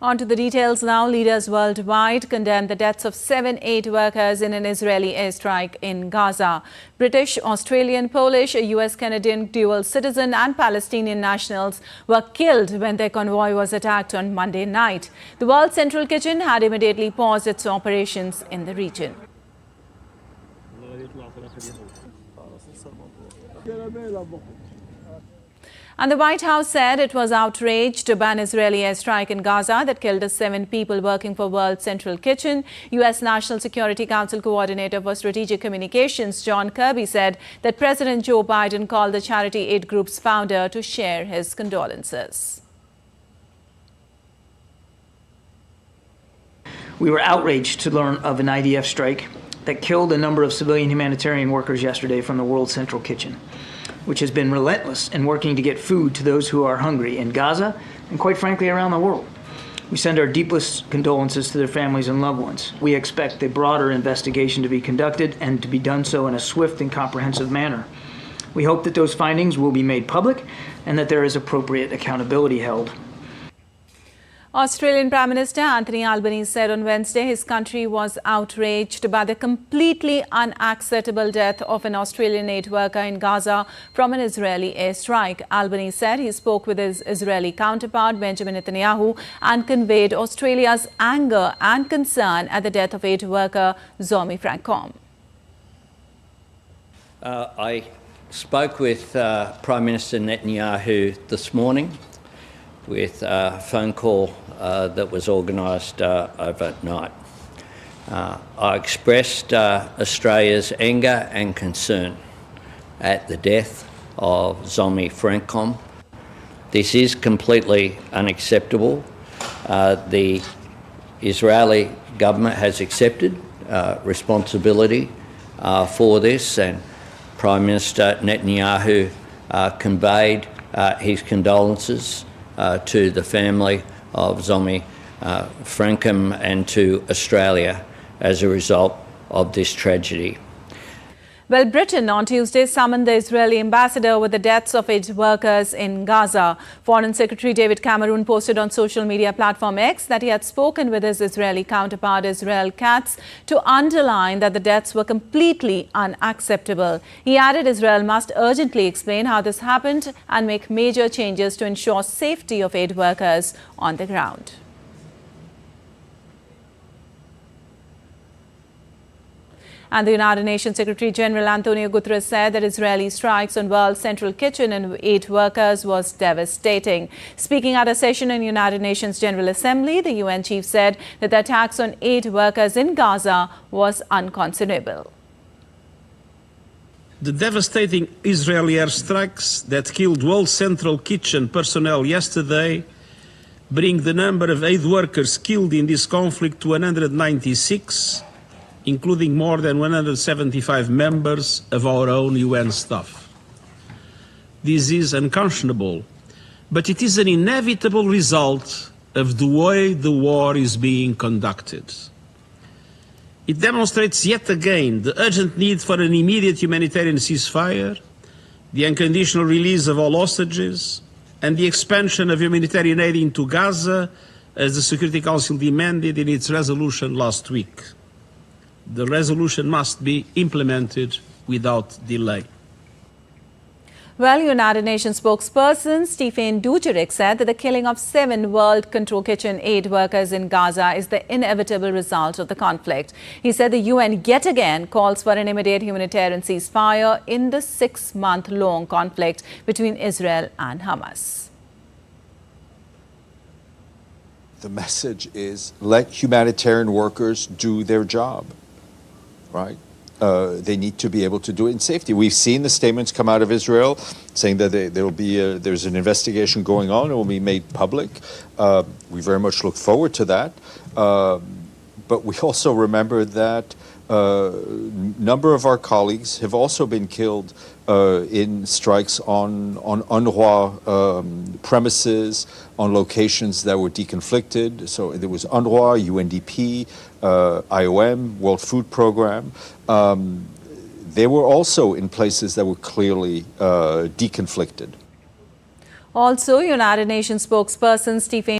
On to the details now. Leaders worldwide condemned the deaths of 7 aid workers in an Israeli airstrike in Gaza. British, Australian, Polish, a US-Canadian dual citizen and Palestinian nationals were killed when their convoy was attacked on Monday night. The World Central Kitchen had immediately paused its operations in the region. And the White House said it was outraged by an Israeli airstrike in Gaza that killed 7 people working for World Central Kitchen. U.S. National Security Council Coordinator for Strategic Communications John Kirby said that President Joe Biden called the charity aid group's founder to share his condolences. We were outraged to learn of an IDF strike that killed a number of civilian humanitarian workers yesterday from the World Central Kitchen, which has been relentless in working to get food to those who are hungry in Gaza and, quite frankly, around the world. We send our deepest condolences to their families and loved ones. We expect a broader investigation to be conducted and to be done so in a swift and comprehensive manner. We hope that those findings will be made public and that there is appropriate accountability held. Australian Prime Minister Anthony Albanese said on Wednesday his country was outraged by the completely unacceptable death of an Australian aid worker in Gaza from an Israeli airstrike. Albanese said he spoke with his Israeli counterpart Benjamin Netanyahu and conveyed Australia's anger and concern at the death of aid worker Zomi Francom. I spoke with Prime Minister Netanyahu this morning with a phone call that was organised overnight. I expressed Australia's anger and concern at the death of Zomi Francom. This is completely unacceptable. The Israeli government has accepted responsibility for this, and Prime Minister Netanyahu conveyed his condolences to the family of Zomi Francom and to Australia as a result of this tragedy. Well, Britain on Tuesday summoned the Israeli ambassador with the deaths of aid workers in Gaza. Foreign Secretary David Cameron posted on social media platform X that he had spoken with his Israeli counterpart Israel Katz to underline that the deaths were completely unacceptable. He added Israel must urgently explain how this happened and make major changes to ensure safety of aid workers on the ground. And the United Nations Secretary-General Antonio Guterres said that Israeli strikes on World Central Kitchen and aid workers was devastating. Speaking at a session in United Nations General Assembly, the UN chief said that the attacks on aid workers in Gaza was unconscionable. The devastating Israeli airstrikes that killed World Central Kitchen personnel yesterday bring the number of aid workers killed in this conflict to 196, including more than 175 members of our own UN staff. This is unconscionable, but it is an inevitable result of the way the war is being conducted. It demonstrates yet again the urgent need for an immediate humanitarian ceasefire, the unconditional release of all hostages, and the expansion of humanitarian aid into Gaza, as the Security Council demanded in its resolution last week. The resolution must be implemented without delay. Well, United Nations spokesperson Stephen Dujarric said that the killing of 7 World Control Kitchen aid workers in Gaza is the inevitable result of the conflict. He said the UN yet again calls for an immediate humanitarian ceasefire in the 6-month-long conflict between Israel and Hamas. The message is let humanitarian workers do their job. Right? They need to be able to do it in safety. We've seen the statements come out of Israel saying that there's an investigation going on. It will be made public. We very much look forward to that. But we also remember that a number of our colleagues have also been killed in strikes on UNRWA premises, on locations that were deconflicted. So there was UNRWA, UNDP, IOM, World Food Program. They were also in places that were clearly deconflicted. Also, United Nations spokesperson Stephen